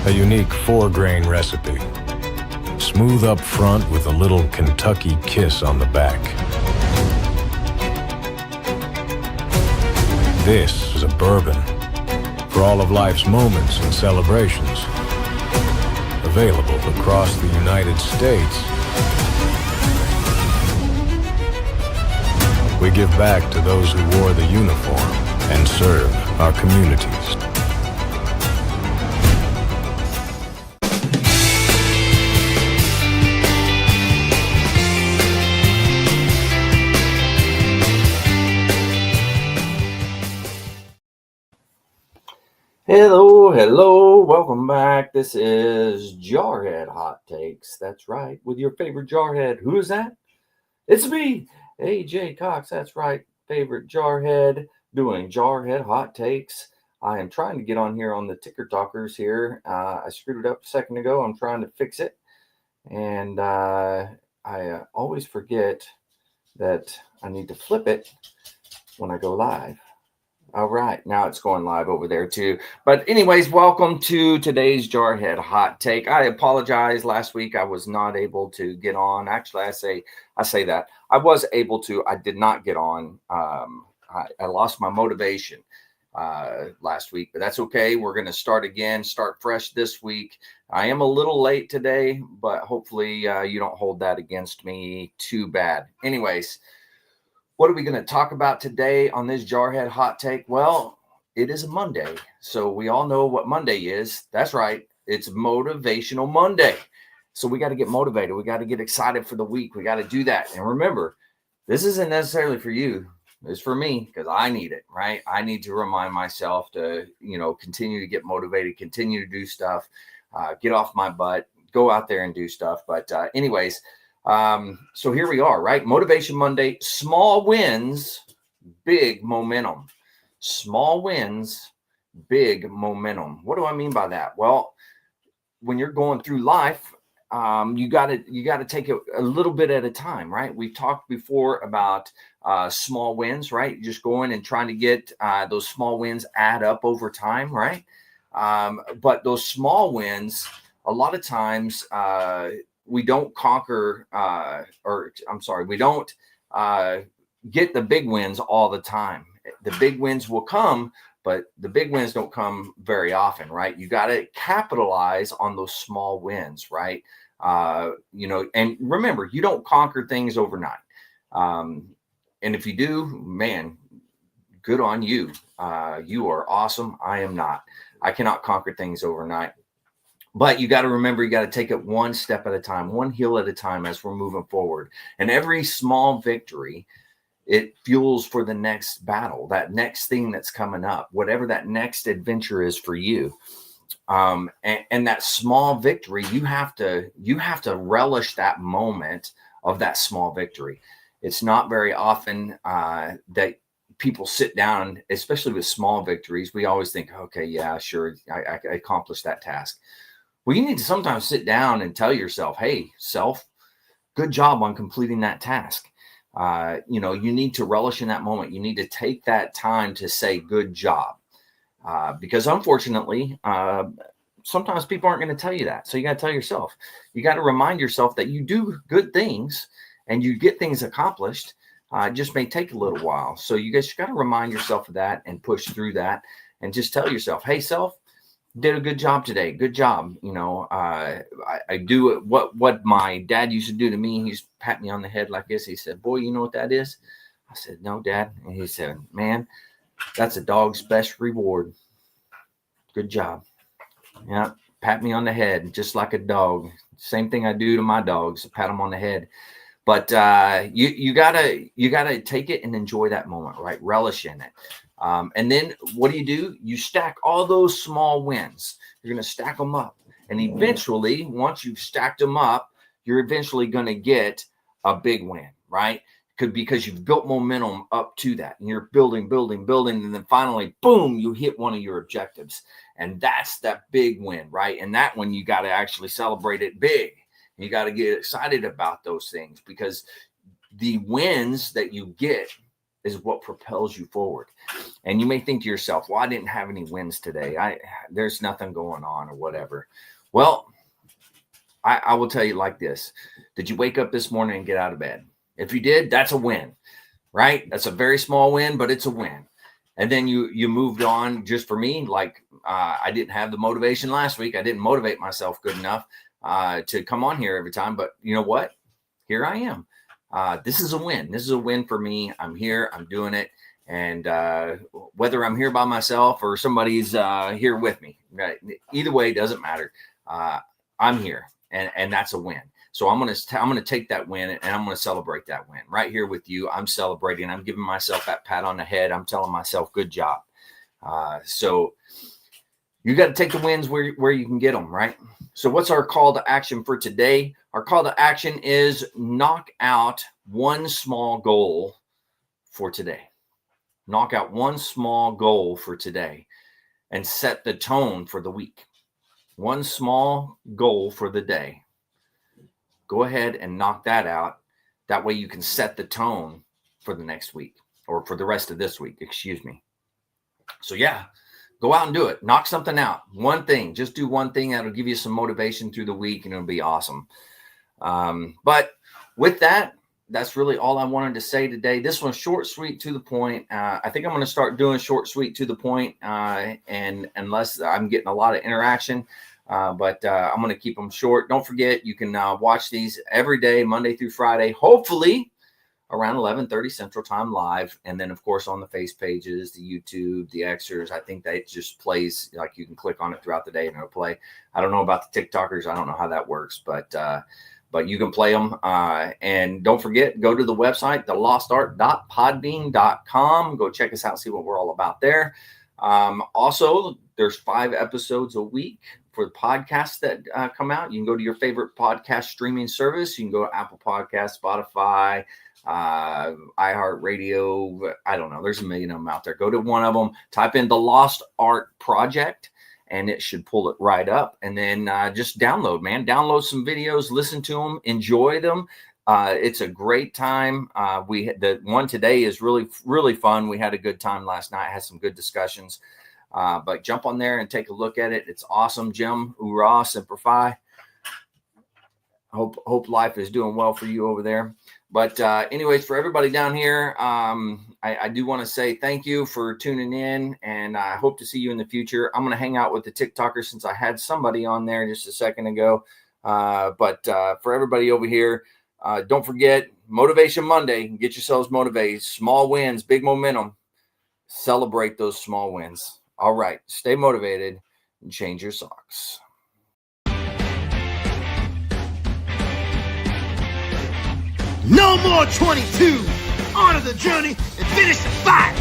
A unique 4-grain recipe. Smooth up front with a little Kentucky kiss on the back. This is a bourbon for all of life's moments and celebrations. Available across the United States. We give back to those who wore the uniform and serve our communities. Hello, welcome back. This is Jarhead Hot Takes. That's right, with your favorite Jarhead. Who is that? It's me, AJ Cox. That's right, favorite Jarhead, doing Jarhead Hot Takes. I am trying to get on here on the ticker talkers here. I screwed it up a second ago. I'm trying to fix it. And I always forget that I need to flip it when I go live. All right, now it's going live over there too. But anyways, welcome to today's Jarhead Hot Take. I apologize. Last week I was not able to get on. Actually, I say that I was able to. I did not get on. I lost my motivation last week, but that's okay. We're going to start again, start fresh this week. I am a little late today, but hopefully you don't hold that against me too bad. Anyways. What are we going to talk about today on this Jarhead Hot Take? Well, it is a Monday, so we all know what Monday is. That's right. It's Motivational Monday. So we got to get motivated. We got to get excited for the week. We got to do that. And remember, this isn't necessarily for you. It's for me because I need it, right? I need to remind myself to, continue to get motivated, continue to do stuff, get off my butt, go out there and do stuff. But anyways, so here we are, right? Motivation Monday, small wins, big momentum. Small wins, big momentum. What do I mean by that? Well, when you're going through life, you gotta take it a little bit at a time, right? We've talked before about small wins, right? Just going and trying to get those small wins add up over time, right? But those small wins, a lot of times, we don't conquer, we don't get the big wins all the time. The big wins will come, but the big wins don't come very often, right? You got to capitalize on those small wins, right? And remember, you don't conquer things overnight. And if you do, man, good on you. You are awesome. I am not. I cannot conquer things overnight. But you got to remember, you got to take it one step at a time, one hill at a time as we're moving forward. And every small victory, it fuels for the next battle, that next thing that's coming up, whatever that next adventure is for you. And that small victory, you have to relish that moment of that small victory. It's not very often that people sit down, especially with small victories. We always think, okay, yeah, sure, I accomplished that task. Well, you need to sometimes sit down and tell yourself, hey, self, good job on completing that task. You need to relish in that moment. You need to take that time to say good job. Because unfortunately, sometimes people aren't going to tell you that. So you got to tell yourself, you got to remind yourself that you do good things and you get things accomplished. It just may take a little while. So you guys got to remind yourself of that and push through that and just tell yourself, hey, self, did a good job today. Good job. I do what my dad used to do to me. He's pat me on the head like this. He said, boy, you know what that is? I said, no, Dad. And he said, man, that's a dog's best reward. Good job. Yeah. Pat me on the head, just like a dog. Same thing I do to my dogs, pat them on the head. But you gotta take it and enjoy that moment, right? Relish in it. And then what do? You stack all those small wins. You're going to stack them up. And eventually, once you've stacked them up, you're eventually going to get a big win, right? Because you've built momentum up to that. And you're building. And then finally, boom, you hit one of your objectives. And that's that big win, right? And that one, you got to actually celebrate it big. You got to get excited about those things because the wins that you get is what propels you forward. And you may think to yourself, well, I didn't have any wins today. There's nothing going on or whatever. Well, I will tell you like this. Did you wake up this morning and get out of bed? If you did, that's a win, right? That's a very small win, but it's a win. And then you moved on. Just for me, like I didn't have the motivation last week. I didn't motivate myself good enough to come on here every time. But you know what? Here I am. This is a win. This is a win for me. I'm here. I'm doing it. And whether I'm here by myself or somebody's here with me, right? Either way, it doesn't matter. I'm here, and that's a win. So I'm gonna take that win and I'm gonna celebrate that win right here with you. I'm celebrating. I'm giving myself that pat on the head. I'm telling myself, good job. So you got to take the wins where you can get them, right? So what's our call to action for today? Our call to action is knock out one small goal for today. Knock out one small goal for today and set the tone for the week. One small goal for the day. Go ahead and knock that out. That way you can set the tone for the next week or for the rest of this week, excuse me. So yeah, go out and do it. Knock something out. One thing. Just do one thing that'll give you some motivation through the week and it'll be awesome. But with that, that's really all I wanted to say today. This one's short, sweet, to the point. I think I'm going to start doing short, sweet, to the point, and unless I'm getting a lot of interaction. But I'm going to keep them short. Don't forget, you can watch these every day, Monday through Friday, hopefully around 11:30 Central Time live. And then, of course, on the face pages, the YouTube, the Xers. I think that just plays, like you can click on it throughout the day and it'll play. I don't know about the TikTokers. I don't know how that works, but you can play them. And don't forget, go to the website, thelostart.podbean.com. Go check us out, see what we're all about there. Also, there's 5 episodes a week for the podcasts that come out. You can go to your favorite podcast streaming service. You can go to Apple Podcasts, Spotify, iHeartRadio. I don't know. There's a million of them out there. Go to one of them, type in The Lost Art Project, and it should pull it right up. And then just download, man. Download some videos, listen to them, enjoy them. It's a great time. The one today is really, really fun. We had a good time last night, had some good discussions. But jump on there and take a look at it. It's awesome, Jim. Hoorah, Semper Fi. Hope life is doing well for you over there. But anyways, for everybody down here, I do want to say thank you for tuning in, and I hope to see you in the future. I'm going to hang out with the TikTokers since I had somebody on there just a second ago. But for everybody over here, don't forget Motivation Monday. Get yourselves motivated. Small wins, big momentum. Celebrate those small wins. All right. Stay motivated and change your socks. No more 22. On to the journey and finish the fight.